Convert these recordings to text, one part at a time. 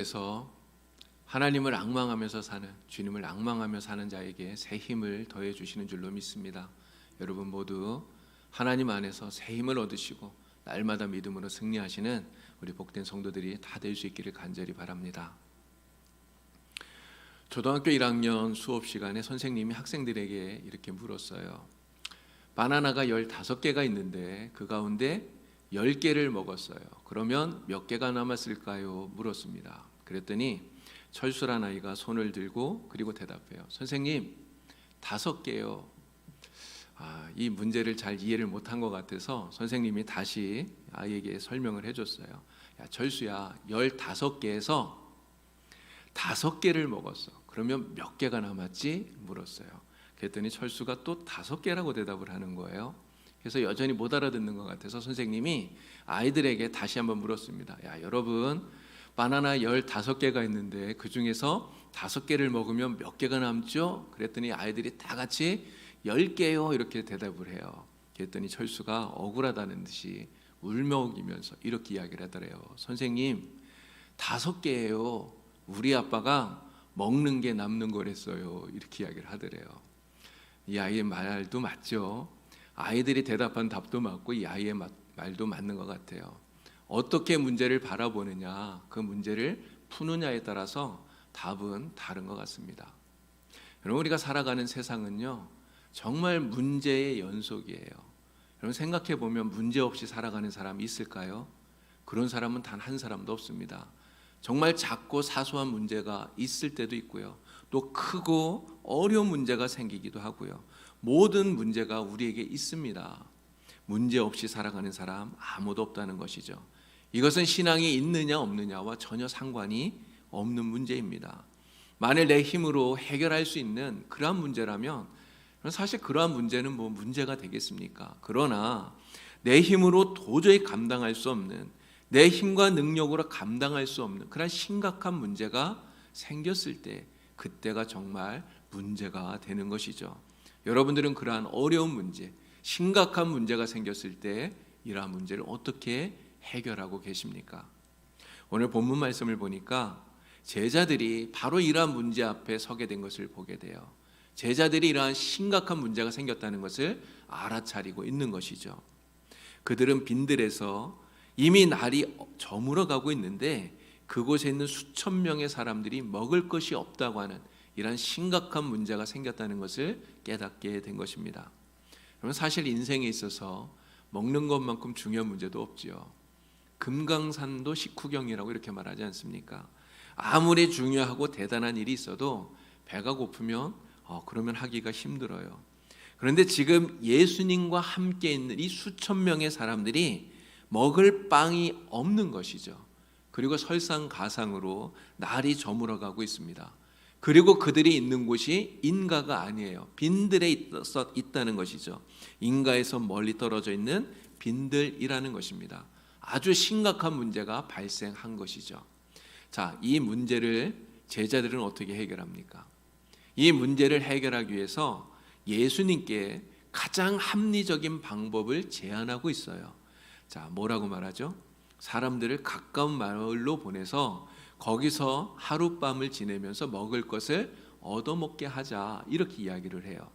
그래서 하나님을 앙망하면서 사는, 주님을 앙망하며 사는 자에게 새 힘을 더해 주시는 줄로 믿습니다. 여러분 모두 하나님 안에서 새 힘을 얻으시고 날마다 믿음으로 승리하시는 우리 복된 성도들이 다 될 수 있기를 간절히 바랍니다. 초등학교 1학년 수업 시간에 선생님이 학생들에게 이렇게 물었어요. 바나나가 15개가 있는데 그 가운데 10개를 먹었어요. 그러면 몇 개가 남았을까요? 물었습니다. 그랬더니 철수란 아이가 손을 들고 그리고 대답해요. 선생님, 5개요. 이 문제를 잘 이해를 못한 것 같아서 선생님이 다시 아이에게 설명을 해줬어요. 야, 철수야, 15개에서 5개를 먹었어. 그러면 몇 개가 남았지? 물었어요. 그랬더니 철수가 또 5개라고 대답을 하는 거예요. 그래서 여전히 못 알아듣는 것 같아서 선생님이 아이들에게 다시 한번 물었습니다. 야, 여러분, 바나나 15개가 있는데 그 중에서 5개를 먹으면 몇 개가 남죠? 그랬더니 아이들이 다 같이 10개요 이렇게 대답을 해요. 그랬더니 철수가 억울하다는 듯이 울먹이면서 이렇게 이야기를 하더래요. 선생님, 5개예요. 우리 아빠가 먹는 게 남는 거랬어요. 이렇게 이야기를 하더래요. 이 아이의 말도 맞죠. 아이들이 대답한 답도 맞고 이 아이의 말도 맞는 것 같아요. 어떻게 문제를 바라보느냐, 그 문제를 푸느냐에 따라서 답은 다른 것 같습니다. 여러분, 우리가 살아가는 세상은요, 정말 문제의 연속이에요. 여러분, 생각해 보면 문제 없이 살아가는 사람이 있을까요? 그런 사람은 단 한 사람도 없습니다. 정말 작고 사소한 문제가 있을 때도 있고요, 또 크고 어려운 문제가 생기기도 하고요. 모든 문제가 우리에게 있습니다. 문제 없이 살아가는 사람 아무도 없다는 것이죠. 이것은 신앙이 있느냐 없느냐와 전혀 상관이 없는 문제입니다. 만일 내 힘으로 해결할 수 있는 그러한 문제라면 사실 그러한 문제는 뭐 문제가 되겠습니까? 그러나 내 힘으로 도저히 감당할 수 없는, 내 힘과 능력으로 감당할 수 없는 그런 심각한 문제가 생겼을 때, 그때가 정말 문제가 되는 것이죠. 여러분들은 그러한 어려운 문제, 심각한 문제가 생겼을 때 이러한 문제를 어떻게 해결하고 계십니까? 오늘 본문 말씀을 보니까 제자들이 바로 이러한 문제 앞에 서게 된 것을 보게 돼요. 제자들이 이러한 심각한 문제가 생겼다는 것을 알아차리고 있는 것이죠. 그들은 빈들에서 이미 날이 저물어 가고 있는데 그곳에 있는 수천 명의 사람들이 먹을 것이 없다고 하는 이러한 심각한 문제가 생겼다는 것을 깨닫게 된 것입니다. 여러분, 사실 인생에 있어서 먹는 것만큼 중요한 문제도 없지요. 금강산도 식후경이라고 이렇게 말하지 않습니까? 아무리 중요하고 대단한 일이 있어도 배가 고프면 그러면 하기가 힘들어요. 그런데 지금 예수님과 함께 있는 이 수천 명의 사람들이 먹을 빵이 없는 것이죠. 그리고 설상가상으로 날이 저물어가고 있습니다. 그리고 그들이 있는 곳이 인가가 아니에요. 빈들에 있다는 것이죠. 인가에서 멀리 떨어져 있는 빈들이라는 것입니다. 아주 심각한 문제가 발생한 것이죠. 자, 이 문제를 제자들은 어떻게 해결합니까? 이 문제를 해결하기 위해서 예수님께 가장 합리적인 방법을 제안하고 있어요. 자, 뭐라고 말하죠? 사람들을 가까운 마을로 보내서 거기서 하룻밤을 지내면서 먹을 것을 얻어먹게 하자, 이렇게 이야기를 해요.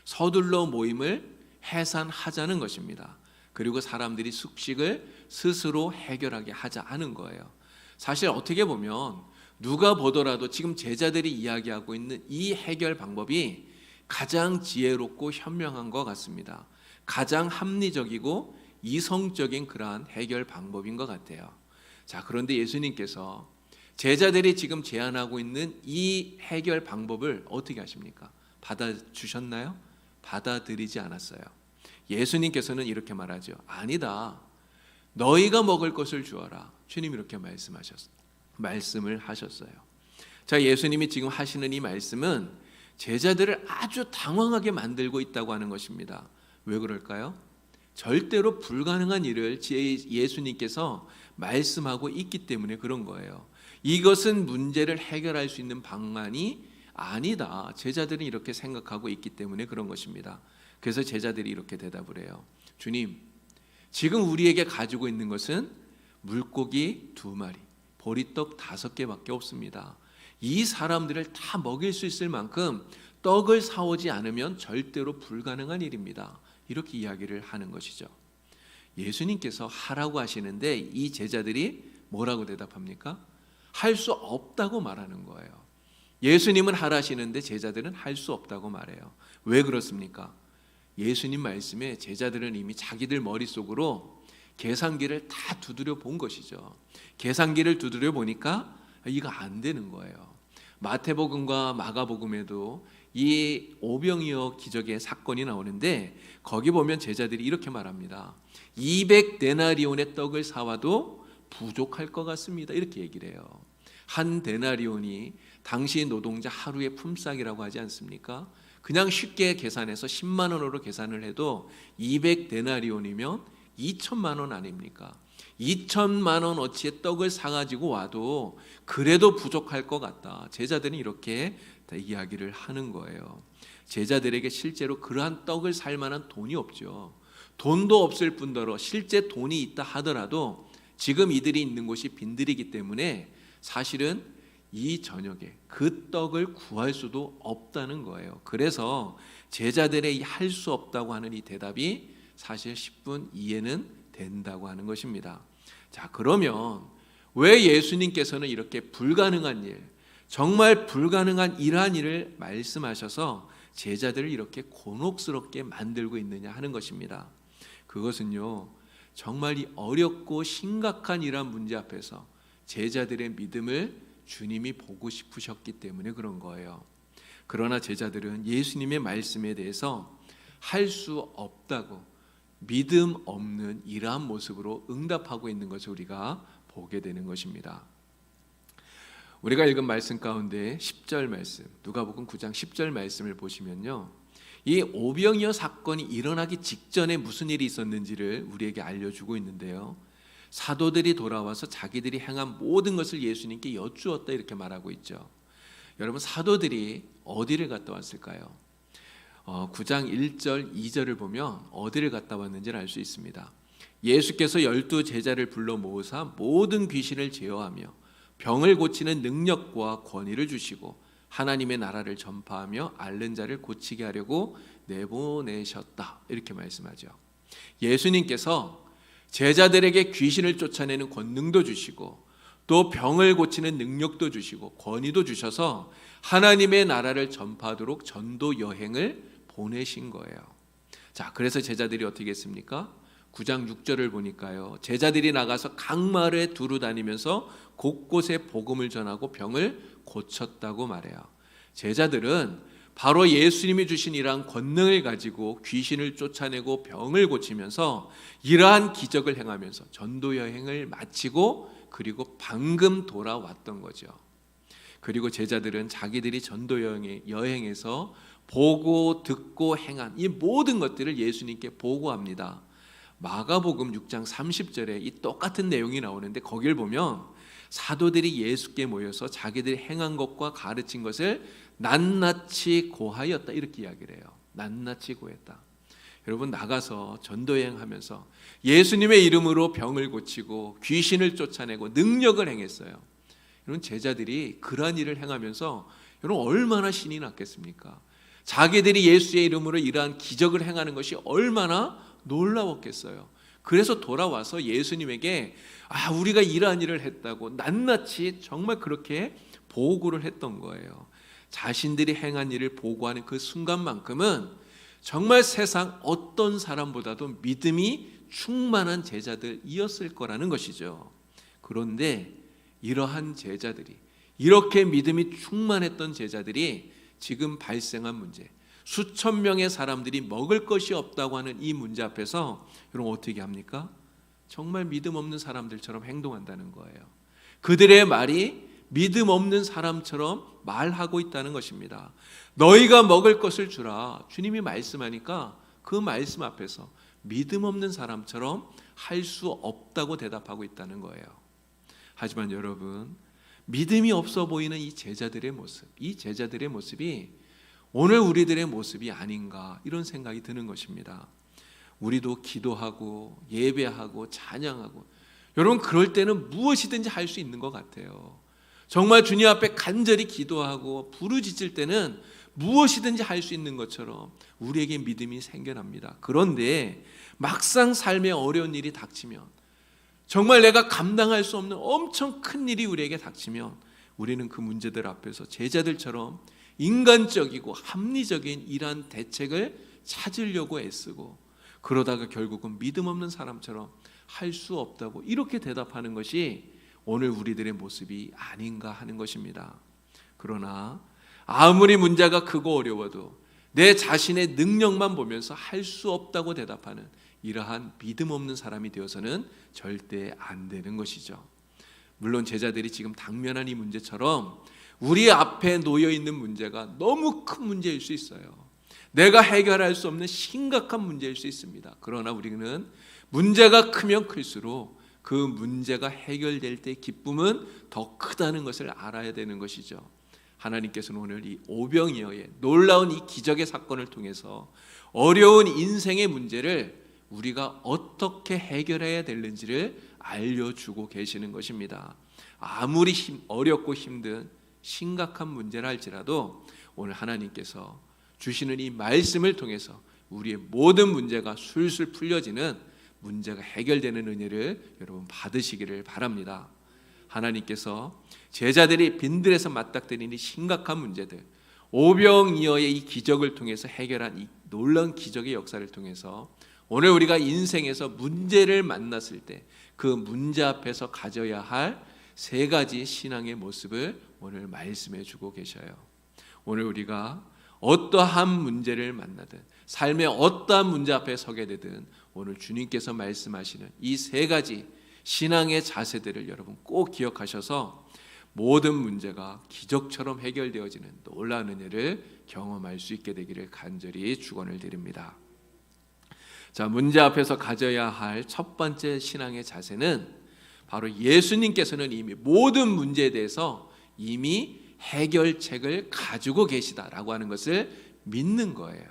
서둘러 모임을 해산하자는 것입니다. 그리고 사람들이 숙식을 스스로 해결하게 하자 하는 거예요. 사실 어떻게 보면 누가 보더라도 지금 제자들이 이야기하고 있는 이 해결 방법이 가장 지혜롭고 현명한 것 같습니다. 가장 합리적이고 이성적인 그러한 해결 방법인 것 같아요. 자, 그런데 예수님께서 제자들이 지금 제안하고 있는 이 해결 방법을 어떻게 하십니까? 받아주셨나요? 받아들이지 않았어요. 예수님께서는 이렇게 말하죠. 아니다. 너희가 먹을 것을 주어라. 주님 이렇게 말씀을 하셨어요. 자, 예수님이 지금 하시는 이 말씀은 제자들을 아주 당황하게 만들고 있다고 하는 것입니다. 왜 그럴까요? 절대로 불가능한 일을 예수님께서 말씀하고 있기 때문에 그런 거예요. 이것은 문제를 해결할 수 있는 방안이 아니다. 제자들은 이렇게 생각하고 있기 때문에 그런 것입니다. 그래서 제자들이 이렇게 대답을 해요. 주님, 지금 우리에게 가지고 있는 것은 물고기 2마리, 보리떡 5개밖에 없습니다. 이 사람들을 다 먹일 수 있을 만큼 떡을 사오지 않으면 절대로 불가능한 일입니다. 이렇게 이야기를 하는 것이죠. 예수님께서 하라고 하시는데 이 제자들이 뭐라고 대답합니까? 할 수 없다고 말하는 거예요. 예수님은 하라시는데 제자들은 할 수 없다고 말해요. 왜 그렇습니까? 예수님 말씀에 제자들은 이미 자기들 머릿속으로 계산기를 다 두드려 본 것이죠. 계산기를 두드려 보니까 이거 안 되는 거예요. 마태복음과 마가복음에도 이 오병이어 기적의 사건이 나오는데 거기 보면 제자들이 이렇게 말합니다. 200데나리온의 떡을 사와도 부족할 것 같습니다. 이렇게 얘기를 해요. 한 데나리온이 당시 노동자 하루의 품삯이라고 하지 않습니까? 그냥 쉽게 계산해서 10만 원으로 계산을 해도 200데나리온이면 2천만 원 아닙니까? 2천만 원어치의 떡을 사가지고 와도 그래도 부족할 것 같다. 제자들은 이렇게 이야기를 하는 거예요. 제자들에게 실제로 그러한 떡을 살 만한 돈이 없죠. 돈도 없을 뿐더러 실제 돈이 있다 하더라도 지금 이들이 있는 곳이 빈들이기 때문에 사실은 이 저녁에 그 떡을 구할 수도 없다는 거예요. 그래서 제자들의 할 수 없다고 하는 이 대답이 사실 10분 이해는 된다고 하는 것입니다. 자, 그러면 왜 예수님께서는 이렇게 불가능한 일, 정말 불가능한 이러한 일을 말씀하셔서 제자들을 이렇게 곤혹스럽게 만들고 있느냐 하는 것입니다. 그것은요, 정말 이 어렵고 심각한 이러한 문제 앞에서 제자들의 믿음을 주님이 보고 싶으셨기 때문에 그런 거예요. 그러나 제자들은 예수님의 말씀에 대해서 할 수 없다고 믿음 없는 이러한 모습으로 응답하고 있는 것을 우리가 보게 되는 것입니다. 우리가 읽은 말씀 가운데 10절 말씀, 누가복음 9장 10절 말씀을 보시면요, 이 오병이어 사건이 일어나기 직전에 무슨 일이 있었는지를 우리에게 알려주고 있는데요, 사도들이 돌아와서 자기들이 행한 모든 것을 예수님께 여쭈었다 이렇게 말하고 있죠. 여러분, 사도들이 어디를 갔다 왔을까요? 9장 1절 2절을 보면 어디를 갔다 왔는지를 알 수 있습니다. 예수께서 12 제자를 불러 모으사 모든 귀신을 제어하며 병을 고치는 능력과 권위를 주시고 하나님의 나라를 전파하며 앓는 자를 고치게 하려고 내보내셨다 이렇게 말씀하죠. 예수님께서 제자들에게 귀신을 쫓아내는 권능도 주시고 또 병을 고치는 능력도 주시고 권위도 주셔서 하나님의 나라를 전파하도록 전도 여행을 보내신 거예요. 자, 그래서 제자들이 어떻게 했습니까? 9장 6절을 보니까요, 제자들이 나가서 각 마을에 두루 다니면서 곳곳에 복음을 전하고 병을 고쳤다고 말해요. 제자들은 바로 예수님이 주신 이러한 권능을 가지고 귀신을 쫓아내고 병을 고치면서 이러한 기적을 행하면서 전도 여행을 마치고 그리고 방금 돌아왔던 거죠. 그리고 제자들은 자기들이 전도 여행에서 보고 듣고 행한 이 모든 것들을 예수님께 보고합니다. 마가복음 6장 30절에 이 똑같은 내용이 나오는데 거기를 보면 사도들이 예수께 모여서 자기들이 행한 것과 가르친 것을 낱낱이 고하였다 이렇게 이야기를 해요. 낱낱이 고했다. 여러분, 나가서 전도여행하면서 예수님의 이름으로 병을 고치고 귀신을 쫓아내고 능력을 행했어요. 여러분, 제자들이 그러한 일을 행하면서 여러분 얼마나 신이 났겠습니까? 자기들이 예수의 이름으로 이러한 기적을 행하는 것이 얼마나 놀라웠겠어요. 그래서 돌아와서 예수님에게 우리가 이러한 일을 했다고 낱낱이 정말 그렇게 보고를 했던 거예요. 자신들이 행한 일을 보고하는 그 순간만큼은 정말 세상 어떤 사람보다도 믿음이 충만한 제자들이었을 거라는 것이죠. 그런데 이러한 제자들이, 이렇게 믿음이 충만했던 제자들이 지금 발생한 문제, 수천 명의 사람들이 먹을 것이 없다고 하는 이 문제 앞에서 여러분 어떻게 합니까? 정말 믿음 없는 사람들처럼 행동한다는 거예요. 그들의 말이 믿음 없는 사람처럼 말하고 있다는 것입니다. 너희가 먹을 것을 주라 주님이 말씀하니까 그 말씀 앞에서 믿음 없는 사람처럼 할 수 없다고 대답하고 있다는 거예요. 하지만 여러분, 믿음이 없어 보이는 이 제자들의 모습, 이 제자들의 모습이 오늘 우리들의 모습이 아닌가 이런 생각이 드는 것입니다. 우리도 기도하고 예배하고 찬양하고 여러분, 그럴 때는 무엇이든지 할 수 있는 것 같아요. 정말 주님 앞에 간절히 기도하고 부르짖을 때는 무엇이든지 할 수 있는 것처럼 우리에게 믿음이 생겨납니다. 그런데 막상 삶에 어려운 일이 닥치면, 정말 내가 감당할 수 없는 엄청 큰 일이 우리에게 닥치면, 우리는 그 문제들 앞에서 제자들처럼 인간적이고 합리적인 이러한 대책을 찾으려고 애쓰고, 그러다가 결국은 믿음 없는 사람처럼 할 수 없다고 이렇게 대답하는 것이 오늘 우리들의 모습이 아닌가 하는 것입니다. 그러나 아무리 문제가 크고 어려워도 내 자신의 능력만 보면서 할 수 없다고 대답하는 이러한 믿음 없는 사람이 되어서는 절대 안 되는 것이죠. 물론 제자들이 지금 당면한 이 문제처럼 우리 앞에 놓여 있는 문제가 너무 큰 문제일 수 있어요. 내가 해결할 수 없는 심각한 문제일 수 있습니다. 그러나 우리는 문제가 크면 클수록 그 문제가 해결될 때 기쁨은 더 크다는 것을 알아야 되는 것이죠. 하나님께서는 오늘 이 오병이어의 놀라운 이 기적의 사건을 통해서 어려운 인생의 문제를 우리가 어떻게 해결해야 되는지를 알려주고 계시는 것입니다. 아무리 어렵고 힘든 심각한 문제라 할지라도 오늘 하나님께서 주시는 이 말씀을 통해서 우리의 모든 문제가 술술 풀려지는, 문제가 해결되는 은혜를 여러분 받으시기를 바랍니다. 하나님께서 제자들이 빈들에서 맞닥뜨리는 이 심각한 문제들, 오병이어의 이 기적을 통해서 해결한 이 놀라운 기적의 역사를 통해서 오늘 우리가 인생에서 문제를 만났을 때 그 문제 앞에서 가져야 할 세 가지 신앙의 모습을 오늘 말씀해 주고 계셔요. 오늘 우리가 어떠한 문제를 만나든, 삶의 어떠한 문제 앞에 서게 되든, 오늘 주님께서 말씀하시는 이 세 가지 신앙의 자세들을 여러분 꼭 기억하셔서 모든 문제가 기적처럼 해결되어지는 놀라운 은혜를 경험할 수 있게 되기를 간절히 축원을 드립니다. 자, 문제 앞에서 가져야 할 첫 번째 신앙의 자세는 바로 예수님께서는 이미 모든 문제에 대해서 이미 해결책을 가지고 계시다라고 하는 것을 믿는 거예요.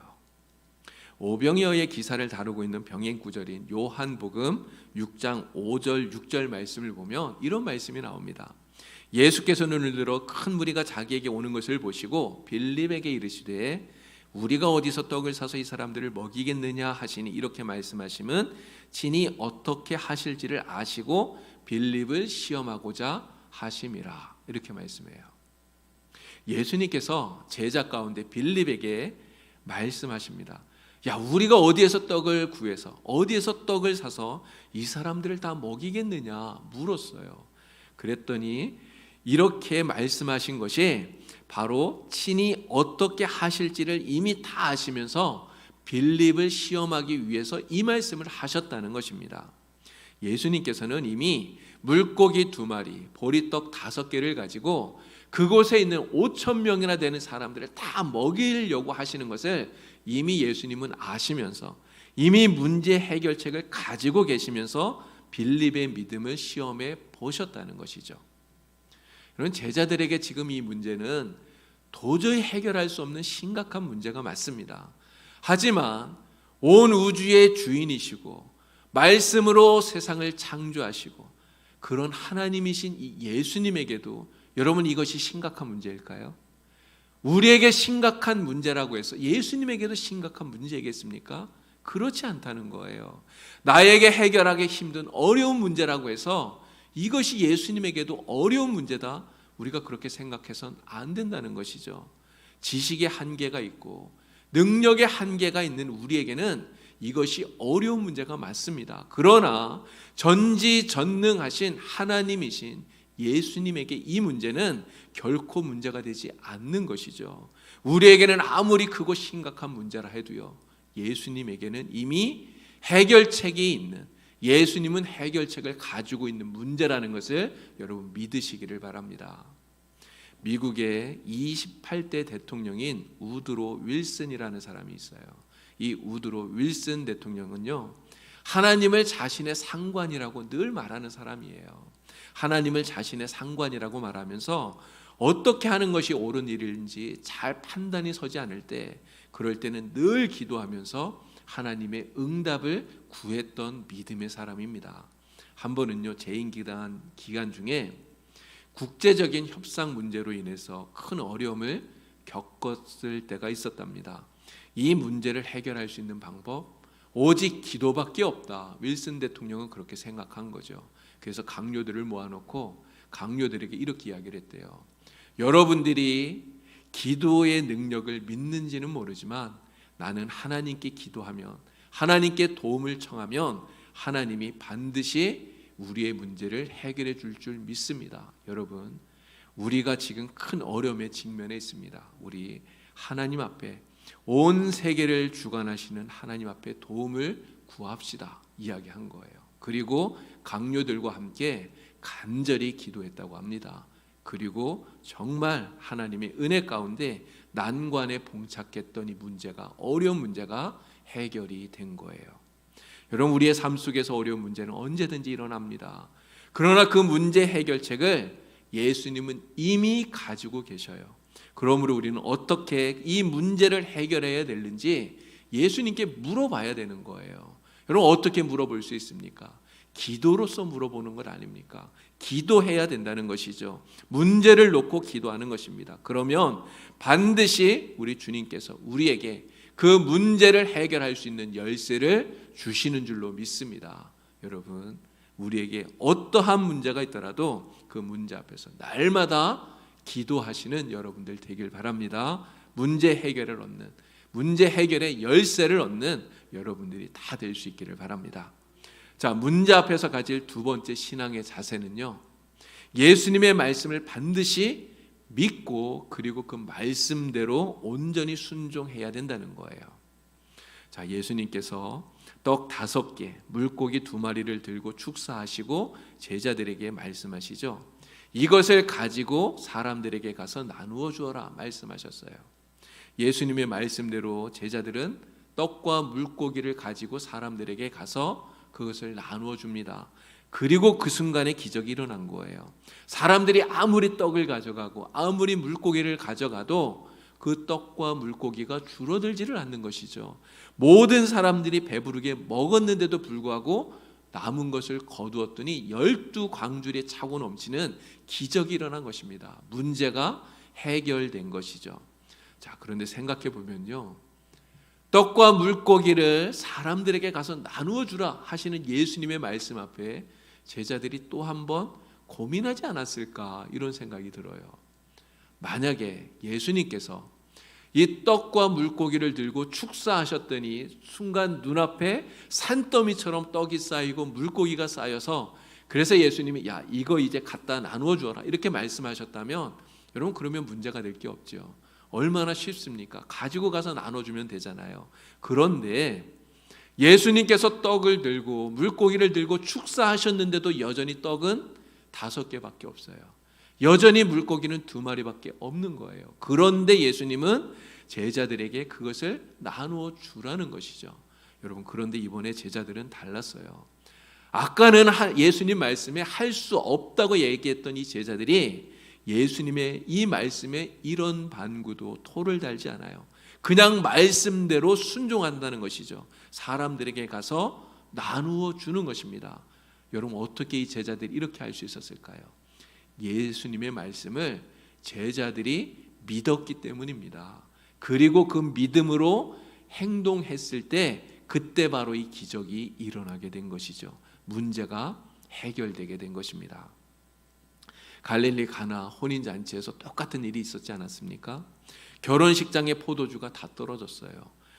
오병이어의 기사를 다루고 있는 병행 구절인 요한복음 6장 5절 6절 말씀을 보면 이런 말씀이 나옵니다. 예수께서 눈을 들어 큰 무리가 자기에게 오는 것을 보시고 빌립에게 이르시되 우리가 어디서 떡을 사서 이 사람들을 먹이겠느냐 하시니, 이렇게 말씀하시면 친히 어떻게 하실지를 아시고 빌립을 시험하고자 하심이라, 이렇게 말씀해요. 예수님께서 제자 가운데 빌립에게 말씀하십니다. 야, 우리가 어디에서 떡을 구해서, 어디에서 떡을 사서 이 사람들을 다 먹이겠느냐 물었어요. 그랬더니 이렇게 말씀하신 것이 바로 친히 어떻게 하실지를 이미 다 아시면서 빌립을 시험하기 위해서 이 말씀을 하셨다는 것입니다. 예수님께서는 이미 물고기 2마리, 보리떡 5개를 가지고 그곳에 있는 5,000명이나 되는 사람들을 다 먹이려고 하시는 것을 이미 예수님은 아시면서, 이미 문제 해결책을 가지고 계시면서 빌립의 믿음을 시험해 보셨다는 것이죠. 여러분, 제자들에게 지금 이 문제는 도저히 해결할 수 없는 심각한 문제가 맞습니다. 하지만 온 우주의 주인이시고 말씀으로 세상을 창조하시고 그런 하나님이신 이 예수님에게도 여러분, 이것이 심각한 문제일까요? 우리에게 심각한 문제라고 해서 예수님에게도 심각한 문제이겠습니까? 그렇지 않다는 거예요. 나에게 해결하기 힘든 어려운 문제라고 해서 이것이 예수님에게도 어려운 문제다, 우리가 그렇게 생각해서는 안 된다는 것이죠. 지식의 한계가 있고 능력의 한계가 있는 우리에게는 이것이 어려운 문제가 맞습니다. 그러나 전지전능하신 하나님이신 예수님에게 이 문제는 결코 문제가 되지 않는 것이죠. 우리에게는 아무리 크고 심각한 문제라 해도요, 예수님에게는 이미 해결책이 있는, 예수님은 해결책을 가지고 있는 문제라는 것을 여러분 믿으시기를 바랍니다. 미국의 28대 대통령인 우드로 윌슨이라는 사람이 있어요. 이 우드로 윌슨 대통령은요, 하나님을 자신의 상관이라고 늘 말하는 사람이에요. 하나님을 자신의 상관이라고 말하면서 어떻게 하는 것이 옳은 일인지 잘 판단이 서지 않을 때, 그럴 때는 늘 기도하면서 하나님의 응답을 구했던 믿음의 사람입니다. 한 번은요, 재임 기간 중에 국제적인 협상 문제로 인해서 큰 어려움을 겪었을 때가 있었답니다. 이 문제를 해결할 수 있는 방법, 오직 기도밖에 없다. 윌슨 대통령은 그렇게 생각한 거죠. 그래서 강요들을 모아놓고 강요들에게 이렇게 이야기를 했대요. 여러분들이 기도의 능력을 믿는지는 모르지만 나는 하나님께 기도하면, 하나님께 도움을 청하면 하나님이 반드시 우리의 문제를 해결해 줄 줄 믿습니다. 여러분, 우리가 지금 큰 어려움에 직면해 있습니다. 우리 하나님 앞에, 온 세계를 주관하시는 하나님 앞에 도움을 구합시다 이야기한 거예요. 그리고 강요들과 함께 간절히 기도했다고 합니다. 그리고 정말 하나님의 은혜 가운데 난관에 봉착했던 이 문제가, 어려운 문제가 해결이 된 거예요. 여러분, 우리의 삶 속에서 어려운 문제는 언제든지 일어납니다. 그러나 그 문제 해결책을 예수님은 이미 가지고 계셔요. 그러므로 우리는 어떻게 이 문제를 해결해야 되는지 예수님께 물어봐야 되는 거예요. 여러분, 어떻게 물어볼 수 있습니까? 기도로서 물어보는 것 아닙니까? 기도해야 된다는 것이죠. 문제를 놓고 기도하는 것입니다. 그러면 반드시 우리 주님께서 우리에게 그 문제를 해결할 수 있는 열쇠를 주시는 줄로 믿습니다. 여러분, 우리에게 어떠한 문제가 있더라도 그 문제 앞에서 날마다 기도하시는 여러분들 되길 바랍니다. 문제 해결을 얻는, 문제 해결의 열쇠를 얻는 여러분들이 다 될 수 있기를 바랍니다. 자, 문제 앞에서 가질 두 번째 신앙의 자세는요, 예수님의 말씀을 반드시 믿고 그리고 그 말씀대로 온전히 순종해야 된다는 거예요. 자, 예수님께서 떡 5개, 물고기 2마리를 들고 축사하시고 제자들에게 말씀하시죠. 이것을 가지고 사람들에게 가서 나누어 주어라 말씀하셨어요. 예수님의 말씀대로 제자들은 떡과 물고기를 가지고 사람들에게 가서 그것을 나누어 줍니다. 그리고 그 순간에 기적이 일어난 거예요. 사람들이 아무리 떡을 가져가고 아무리 물고기를 가져가도 그 떡과 물고기가 줄어들지를 않는 것이죠. 모든 사람들이 배부르게 먹었는데도 불구하고 남은 것을 거두었더니 12광줄이 차고 넘치는 기적이 일어난 것입니다. 문제가 해결된 것이죠. 자, 그런데 생각해 보면요, 떡과 물고기를 사람들에게 가서 나누어 주라 하시는 예수님의 말씀 앞에 제자들이 또 한 번 고민하지 않았을까, 이런 생각이 들어요. 만약에 예수님께서 이 떡과 물고기를 들고 축사하셨더니 순간 눈앞에 산더미처럼 떡이 쌓이고 물고기가 쌓여서, 그래서 예수님이 야, 이거 이제 갖다 나누어 주어라 이렇게 말씀하셨다면, 여러분, 그러면 문제가 될 게 없죠. 얼마나 쉽습니까? 가지고 가서 나눠주면 되잖아요. 그런데 예수님께서 떡을 들고 물고기를 들고 축사하셨는데도 여전히 떡은 5개밖에 없어요. 여전히 물고기는 2마리밖에 없는 거예요. 그런데 예수님은 제자들에게 그것을 나누어 주라는 것이죠. 여러분, 그런데 이번에 제자들은 달랐어요. 아까는 예수님 말씀에 할 수 없다고 얘기했던 이 제자들이 예수님의 이 말씀에 이런 반구도 토를 달지 않아요. 그냥 말씀대로 순종한다는 것이죠. 사람들에게 가서 나누어 주는 것입니다. 여러분, 어떻게 이 제자들이 이렇게 할 수 있었을까요? 예수님의 말씀을 제자들이 믿었기 때문입니다. 그리고 그 믿음으로 행동했을 때 그때 바로 이 기적이 일어나게 된 것이죠. 문제가 해결되게 된 것입니다. 갈릴리 가나 혼인잔치에서 똑같은 일이 있었지 않았습니까? 결혼식장에 포도주가 다 떨어졌어요.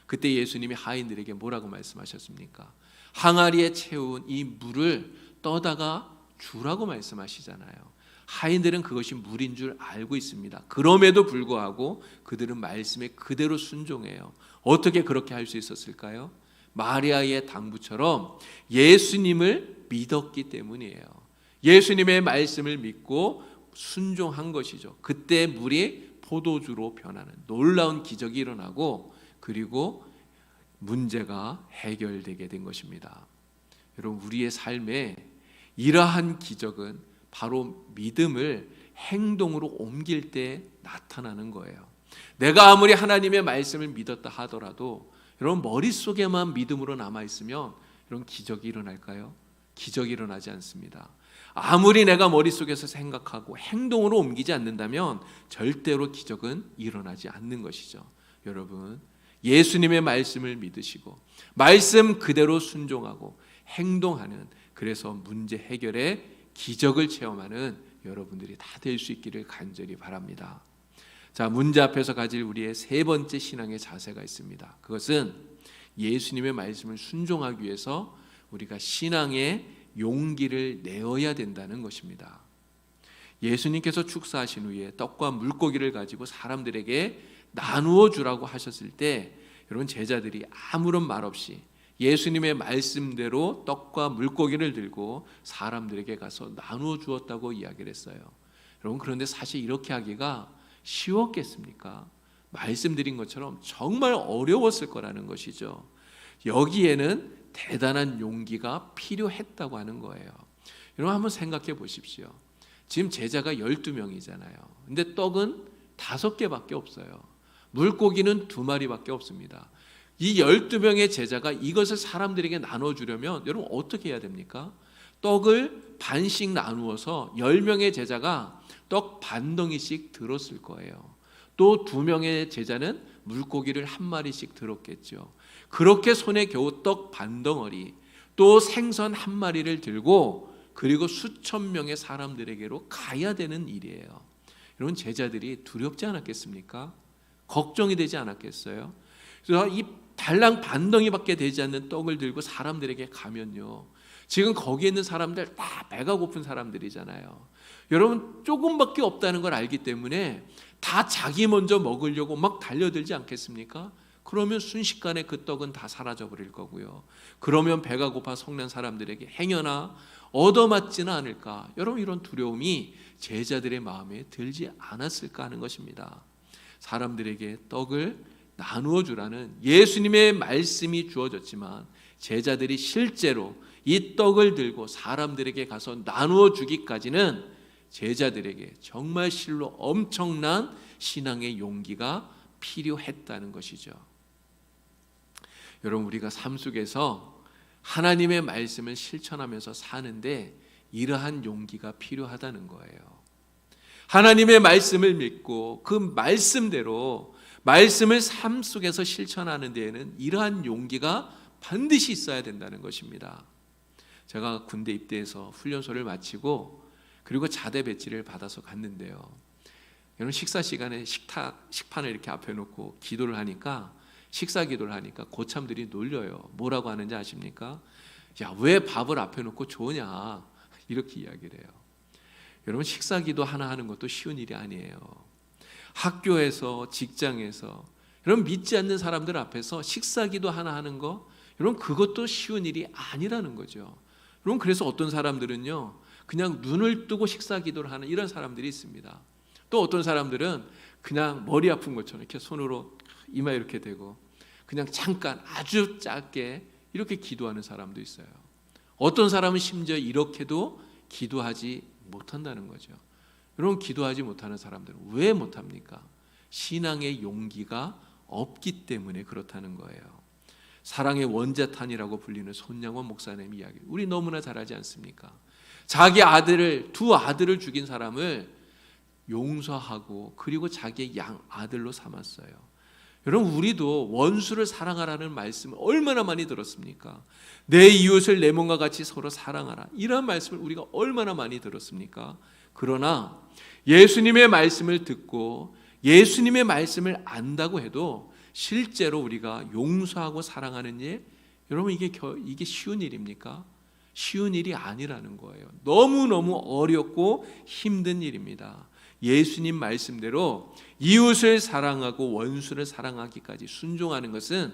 그때 예수님이 하인들에게 뭐라고 말씀하셨습니까? 항아리에 채운 이 물을 떠다가 주라고 말씀하시잖아요. 하인들은 그것이 물인 줄 알고 있습니다. 그럼에도 불구하고 그들은 말씀에 그대로 순종해요. 어떻게 그렇게 할 수 있었을까요? 마리아의 당부처럼 예수님을 믿었기 때문이에요. 예수님의 말씀을 믿고 순종한 것이죠. 그때 물이 포도주로 변하는 놀라운 기적이 일어나고, 그리고 문제가 해결되게 된 것입니다. 여러분, 우리의 삶에 이러한 기적은 바로 믿음을 행동으로 옮길 때 나타나는 거예요. 내가 아무리 하나님의 말씀을 믿었다 하더라도 여러분, 머릿속에만 믿음으로 남아있으면 여러분, 기적이 일어날까요? 기적이 일어나지 않습니다. 아무리 내가 머릿속에서 생각하고 행동으로 옮기지 않는다면 절대로 기적은 일어나지 않는 것이죠. 여러분, 예수님의 말씀을 믿으시고 말씀 그대로 순종하고 행동하는, 그래서 문제 해결의 기적을 체험하는 여러분들이 다 될 수 있기를 간절히 바랍니다. 자, 문제 앞에서 가질 우리의 세 번째 신앙의 자세가 있습니다. 그것은 예수님의 말씀을 순종하기 위해서 우리가 신앙의 용기를 내어야 된다는 것입니다. 예수님께서 축사하신 후에 떡과 물고기를 가지고 사람들에게 나누어 주라고 하셨을 때 여러분, 제자들이 아무런 말 없이 예수님의 말씀대로 떡과 물고기를 들고 사람들에게 가서 나누어 주었다고 이야기를 했어요. 여러분, 그런데 사실 이렇게 하기가 쉬웠겠습니까? 말씀드린 것처럼 정말 어려웠을 거라는 것이죠. 여기에는 대단한 용기가 필요했다고 하는 거예요. 여러분, 한번 생각해 보십시오. 지금 제자가 12명이잖아요. 근데 떡은 5개밖에 없어요. 물고기는 2마리밖에 없습니다. 이 12명의 제자가 이것을 사람들에게 나눠주려면 여러분 어떻게 해야 됩니까? 떡을 반씩 나누어서 10명의 제자가 떡 반덩이씩 들었을 거예요. 또 2명의 제자는 물고기를 1마리씩 들었겠죠. 그렇게 손에 겨우 떡 반덩어리, 또 생선 1마리를 들고 그리고 수천 명의 사람들에게로 가야 되는 일이에요. 여러분, 제자들이 두렵지 않았겠습니까? 걱정이 되지 않았겠어요? 그래서 이 달랑 반덩이밖에 되지 않는 떡을 들고 사람들에게 가면요, 지금 거기에 있는 사람들 다 배가 고픈 사람들이잖아요. 여러분, 조금밖에 없다는 걸 알기 때문에 다 자기 먼저 먹으려고 막 달려들지 않겠습니까? 그러면 순식간에 그 떡은 다 사라져 버릴 거고요. 그러면 배가 고파 성난 사람들에게 행여나 얻어맞지는 않을까? 여러분, 이런 두려움이 제자들의 마음에 들지 않았을까 하는 것입니다. 사람들에게 떡을 나누어 주라는 예수님의 말씀이 주어졌지만 제자들이 실제로 이 떡을 들고 사람들에게 가서 나누어 주기까지는 제자들에게 정말 실로 엄청난 신앙의 용기가 필요했다는 것이죠. 여러분, 우리가 삶 속에서 하나님의 말씀을 실천하면서 사는데 이러한 용기가 필요하다는 거예요. 하나님의 말씀을 믿고 그 말씀대로 말씀을 삶 속에서 실천하는 데에는 이러한 용기가 반드시 있어야 된다는 것입니다. 제가 군대 입대해서 훈련소를 마치고 그리고 자대 배지를 받아서 갔는데요. 여러분, 식사 시간에 식판을 이렇게 앞에 놓고 기도를 하니까, 식사 기도를 하니까 고참들이 놀려요. 뭐라고 하는지 아십니까? 야, 왜 밥을 앞에 놓고 조냐? 이렇게 이야기를 해요. 여러분, 식사 기도 하나 하는 것도 쉬운 일이 아니에요. 학교에서, 직장에서, 여러분, 믿지 않는 사람들 앞에서 식사 기도 하나 하는 거, 여러분, 그것도 쉬운 일이 아니라는 거죠. 여러분, 그래서 어떤 사람들은요, 그냥 눈을 뜨고 식사 기도를 하는 이런 사람들이 있습니다. 또 어떤 사람들은 그냥 머리 아픈 것처럼 이렇게 손으로 이마 이렇게 대고 그냥 잠깐 아주 짧게 이렇게 기도하는 사람도 있어요. 어떤 사람은 심지어 이렇게도 기도하지 못한다는 거죠. 여러분, 기도하지 못하는 사람들은 왜 못합니까? 신앙의 용기가 없기 때문에 그렇다는 거예요. 사랑의 원자탄이라고 불리는 손양원 목사님 이야기, 우리 너무나 잘 알지 않습니까? 자기 두 아들을 죽인 사람을 용서하고 그리고 자기의 양 아들로 삼았어요. 여러분, 우리도 원수를 사랑하라는 말씀을 얼마나 많이 들었습니까? 내 이웃을 내 몸과 같이 서로 사랑하라, 이런 말씀을 우리가 얼마나 많이 들었습니까? 그러나 예수님의 말씀을 듣고 예수님의 말씀을 안다고 해도 실제로 우리가 용서하고 사랑하는 일, 여러분, 이게 쉬운 일입니까? 쉬운 일이 아니라는 거예요. 너무너무 어렵고 힘든 일입니다. 예수님 말씀대로 이웃을 사랑하고 원수를 사랑하기까지 순종하는 것은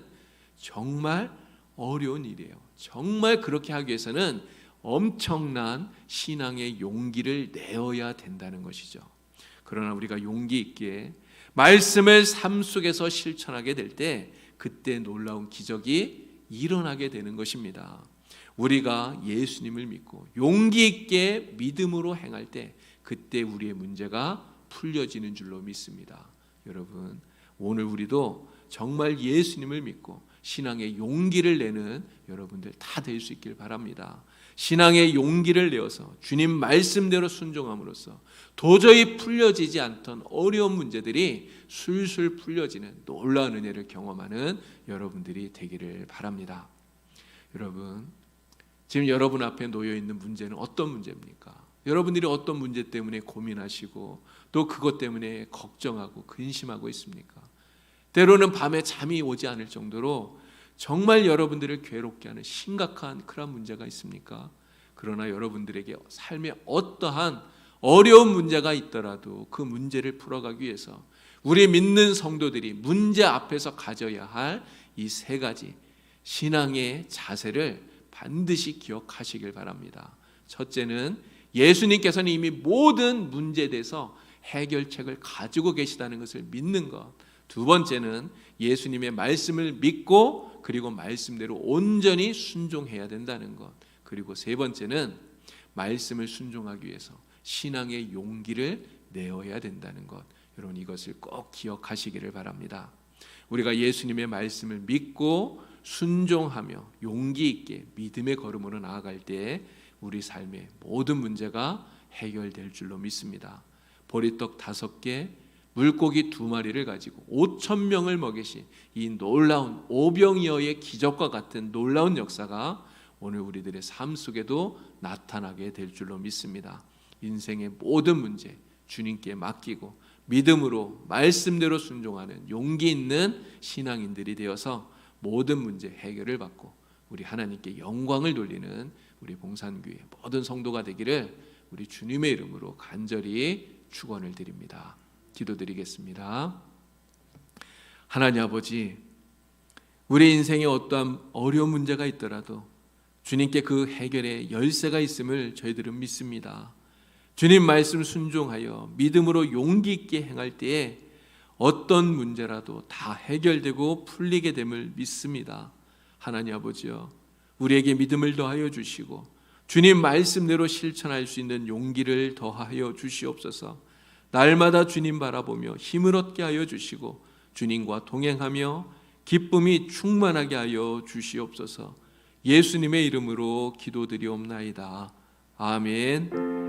정말 어려운 일이에요. 정말 그렇게 하기 위해서는 엄청난 신앙의 용기를 내어야 된다는 것이죠. 그러나 우리가 용기 있게 말씀을 삶 속에서 실천하게 될 때 그때 놀라운 기적이 일어나게 되는 것입니다. 우리가 예수님을 믿고 용기 있게 믿음으로 행할 때 그때 우리의 문제가 풀려지는 줄로 믿습니다. 여러분, 오늘 우리도 정말 예수님을 믿고 신앙의 용기를 내는 여러분들 다 될 수 있길 바랍니다. 신앙의 용기를 내어서 주님 말씀대로 순종함으로써 도저히 풀려지지 않던 어려운 문제들이 술술 풀려지는 놀라운 은혜를 경험하는 여러분들이 되기를 바랍니다. 여러분, 지금 여러분 앞에 놓여 있는 문제는 어떤 문제입니까? 여러분들이 어떤 문제 때문에 고민하시고 또 그것 때문에 걱정하고 근심하고 있습니까? 때로는 밤에 잠이 오지 않을 정도로 정말 여러분들을 괴롭게 하는 심각한 그런 문제가 있습니까? 그러나 여러분들에게 삶에 어떠한 어려운 문제가 있더라도 그 문제를 풀어가기 위해서 우리 믿는 성도들이 문제 앞에서 가져야 할 이 세 가지 신앙의 자세를 반드시 기억하시길 바랍니다. 첫째는 예수님께서는 이미 모든 문제에 대해서 해결책을 가지고 계시다는 것을 믿는 것. 두 번째는 예수님의 말씀을 믿고 그리고 말씀대로 온전히 순종해야 된다는 것. 그리고 세 번째는 말씀을 순종하기 위해서 신앙의 용기를 내어야 된다는 것. 여러분, 이것을 꼭 기억하시기를 바랍니다. 우리가 예수님의 말씀을 믿고 순종하며 용기 있게 믿음의 걸음으로 나아갈 때 우리 삶의 모든 문제가 해결될 줄로 믿습니다. 보리떡 5개, 물고기 2마리를 가지고 5,000명을 먹이신 이 놀라운 오병이어의 기적과 같은 놀라운 역사가 오늘 우리들의 삶 속에도 나타나게 될 줄로 믿습니다. 인생의 모든 문제 주님께 맡기고 믿음으로 말씀대로 순종하는 용기 있는 신앙인들이 되어서 모든 문제 해결을 받고 우리 하나님께 영광을 돌리는 우리 봉산교회 모든 성도가 되기를 우리 주님의 이름으로 간절히 축원을 드립니다. 기도드리겠습니다. 하나님 아버지, 우리 인생에 어떠한 어려운 문제가 있더라도 주님께 그 해결의 열쇠가 있음을 저희들은 믿습니다. 주님 말씀 순종하여 믿음으로 용기 있게 행할 때에 어떤 문제라도 다 해결되고 풀리게 됨을 믿습니다. 하나님 아버지여, 우리에게 믿음을 더하여 주시고 주님 말씀대로 실천할 수 있는 용기를 더하여 주시옵소서. 날마다 주님 바라보며 힘을 얻게 하여 주시고 주님과 동행하며 기쁨이 충만하게 하여 주시옵소서. 예수님의 이름으로 기도드리옵나이다. 아멘.